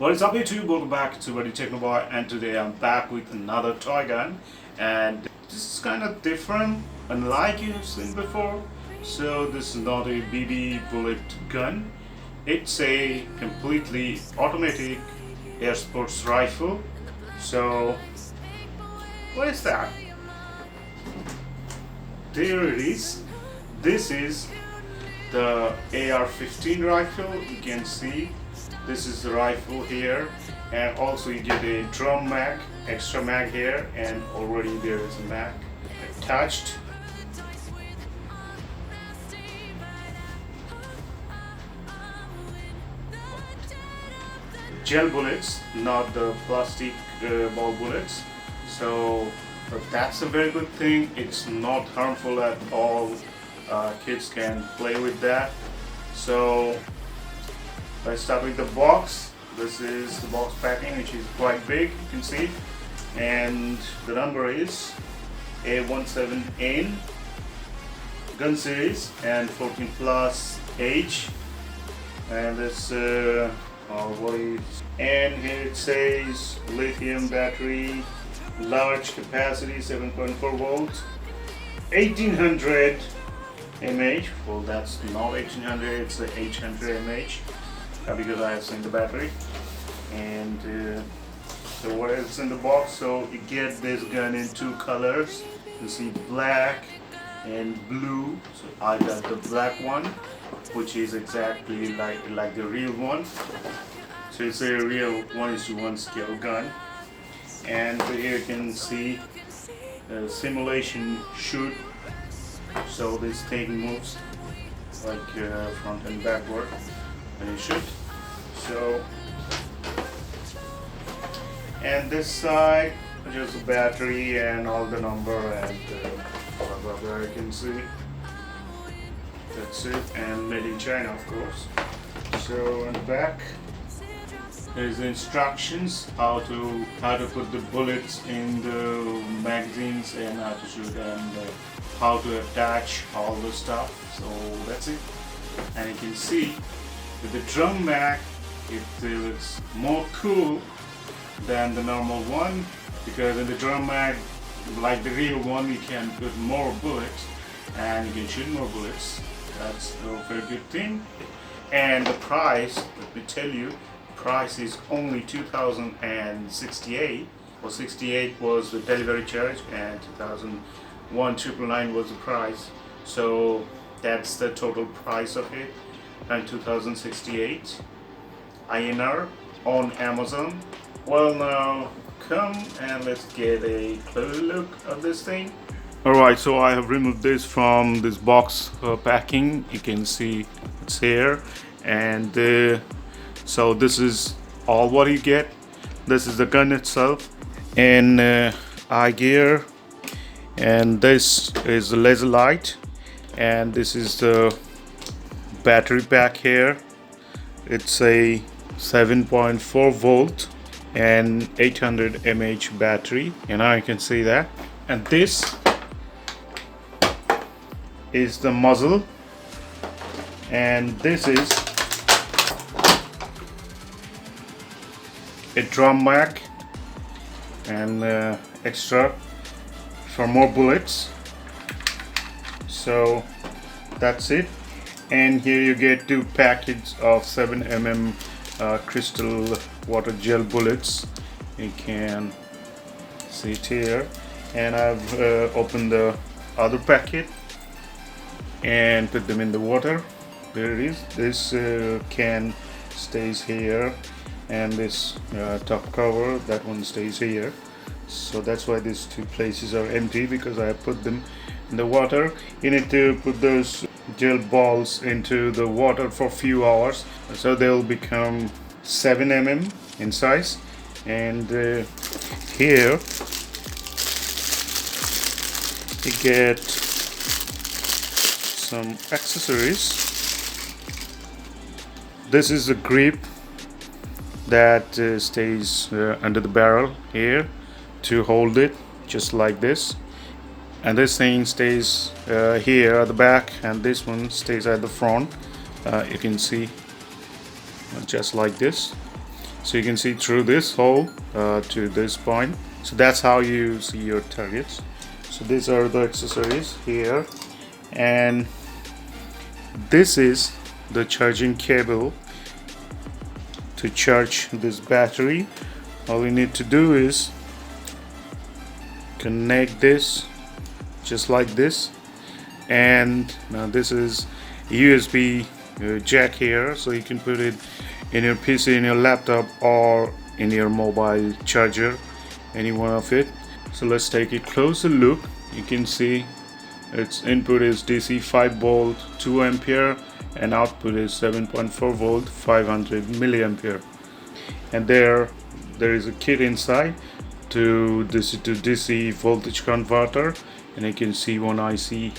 What is up YouTube? Welcome back to Buddy Technoboy, and today I'm back with another toy gun, and this is kind of different unlike you've seen before. So this is not a BB bullet gun, it's a completely automatic air sports rifle. So what is that? There it is. This is the AR-15 rifle. You can see this is the rifle here, and also you get a drum mag, extra mag here, and already there is a mag attached. Gel bullets, not the plastic ball bullets. So that's a very good thing. It's not harmful at all. Kids can play with that. So let's start with the box. This is the box packing, which is quite big, you can see, and the number is A17N gun series and 14 plus age, and this what is, and here it says lithium battery, large capacity, 7.4 volts, 1800 mAh. Well, that's not 1800, it's 800 mAh. Because I have seen the battery. And so what else in the box? So you get this gun in two colors. You see black and blue. So I got the black one, which is exactly like the real one. So it's a real 1:1 scale gun. And here you can see simulation shoot. So this thing moves like front and backward when you shoot. So, and this side just the battery and all the number and blah blah blah, you can see. That's it, and made in China, of course. So on the back there's the instructions how to put the bullets in the magazines and how to shoot, and how to attach all the stuff. So that's it. And you can see with the drum mag, it looks more cool than the normal one, because in the drum mag, like the real one, you can put more bullets and you can shoot more bullets. That's a very good thing. And the price, let me tell you, price is only 2068. Well, 68 was the delivery charge and 2001 was the price. So that's the total price of it, and 2068 INR on Amazon. Well, now come and let's get a closer look at this thing. Alright, so I have removed this from this box packing. You can see it's here, and so this is all what you get. This is the gun itself, and eye gear, and this is the laser light, and this is the battery pack here. It's a 7.4 volt and 800 mAh battery, and now you can see that. And this is the muzzle, and this is a drum mag and extra for more bullets. So that's it. And here you get two packets of 7mm crystal water gel bullets. You can see it here, and I've opened the other packet and put them in the water. There it is. This can stays here, and this top cover, that one stays here. So that's why these two places are empty, because I put them in the water. You need to put those gel balls into the water for a few hours, so they'll become 7mm in size. And here you get some accessories. This is the grip that stays under the barrel here to hold it, just like this. And this thing stays here at the back, and this one stays at the front. You can see just like this. So you can see through this hole to this point. So that's how you see your targets. So these are the accessories here, and this is the charging cable to charge this battery. All you need to do is connect this just like this, and now this is USB jack here, so you can put it in your PC, in your laptop, or in your mobile charger, any one of it. So let's take a closer look. You can see its input is DC 5 volt 2 ampere and output is 7.4 volt 500 milliampere, and there is a kit inside to DC voltage converter, and you can see one IC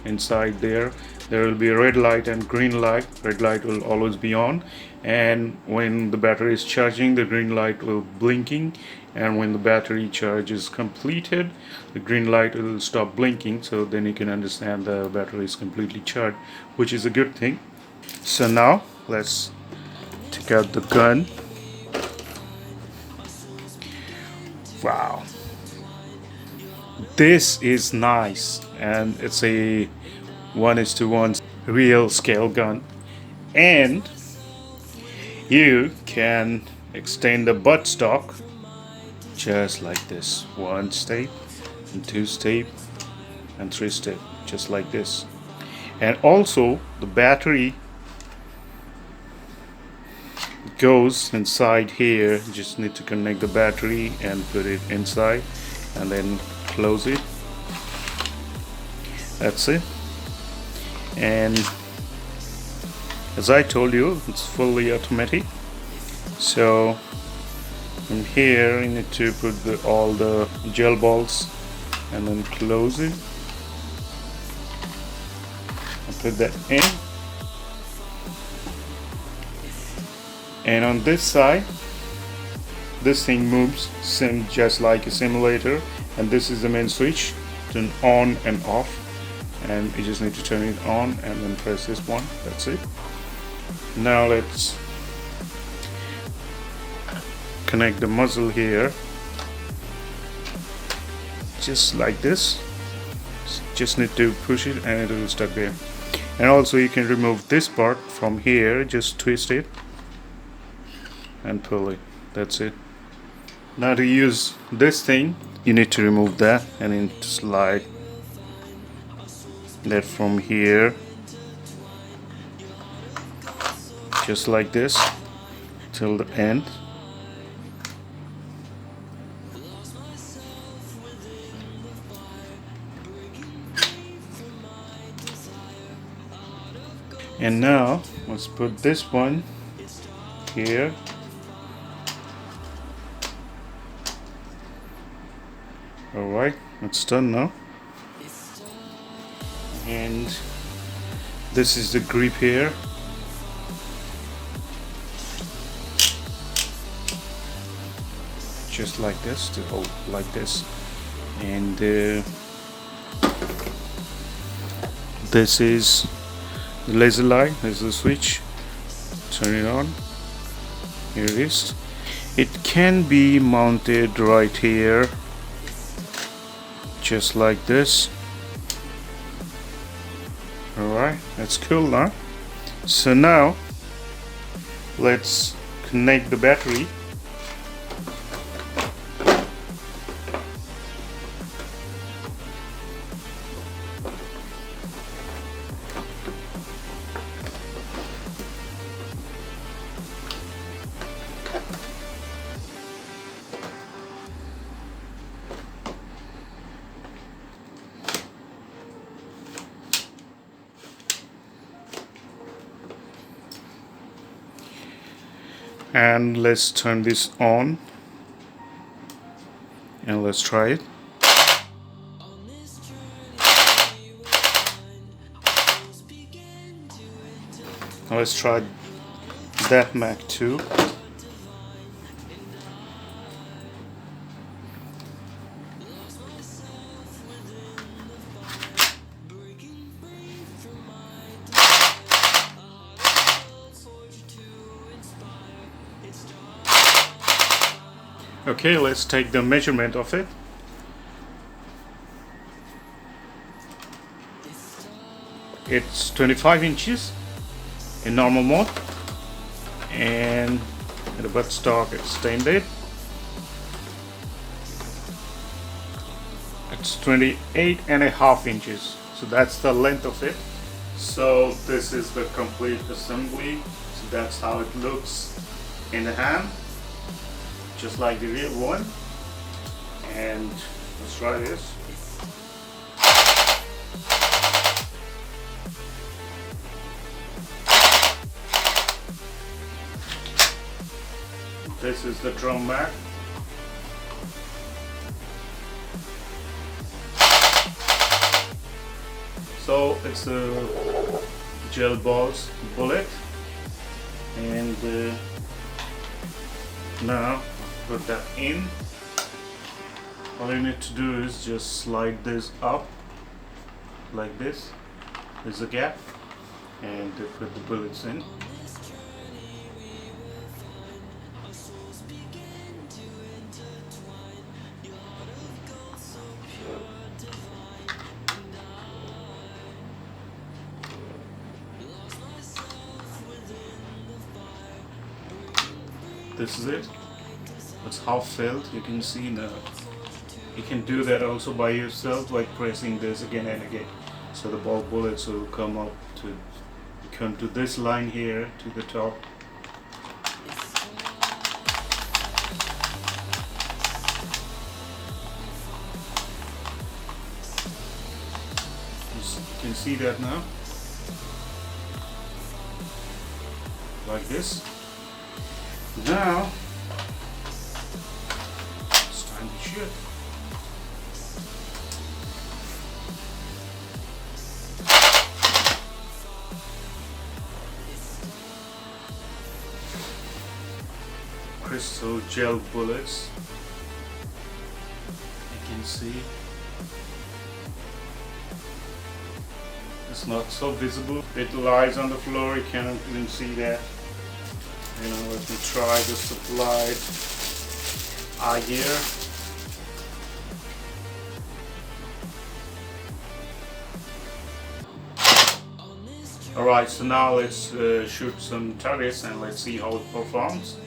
inside there. There will be a red light and green light. Red light will always be on, and when the battery is charging, the green light will blinking, and when the battery charge is completed, the green light will stop blinking. So then you can understand the battery is completely charged, which is a good thing. So now let's take out the gun. Wow, this is nice, and it's a 1:1 real scale gun, and you can extend the buttstock just like this, 1 step and 2 step and 3 step, just like this. And also the battery goes inside here. You just need to connect the battery and put it inside and then close it. That's it. And as I told you, it's fully automatic. So from here you need to put all the gel balls and then close it and put that in. And on this side, this thing moves just like a simulator, and this is the main switch, turn on and off, and you just need to turn it on and then press this one. That's it. Now let's connect the muzzle here just like this. Just need to push it and it will stuck there. And also you can remove this part from here, just twist it and pull it. That's it. Now to use this thing, you need to remove that and then slide that from here just like this till the end. And now let's put this one here. Alright, it's done now. And this is the grip here. Just like this, to hold like this. And this is the laser light. There's the switch. Turn it on. Here it is. It can be mounted right here, just like this. Alright, that's cool now. So now let's connect the battery. And let's turn this on and let's try it. Now let's try that Mac 2. Okay, let's take the measurement of it. It's 25 inches in normal mode, and the buttstock extended. It's 28.5 inches. So that's the length of it. So this is the complete assembly. So that's how it looks in the hand, just like the real one. And let's try this. This is the drum mat. So it's a gel balls bullet, and now put that in. All you need to do is just slide this up like this. There's a gap, and put the bullets in. This is it. It's half filled. You can see now. You can do that also by yourself by pressing this again and again. So the ball bullets will come up to this line here to the top. You can see that now. Like this. Now it's time to shoot. Crystal gel bullets. You can see it's not so visible. It lies on the floor. You cannot even see that. Let me try the supplied eye here. Alright, so now let's shoot some targets and let's see how it performs.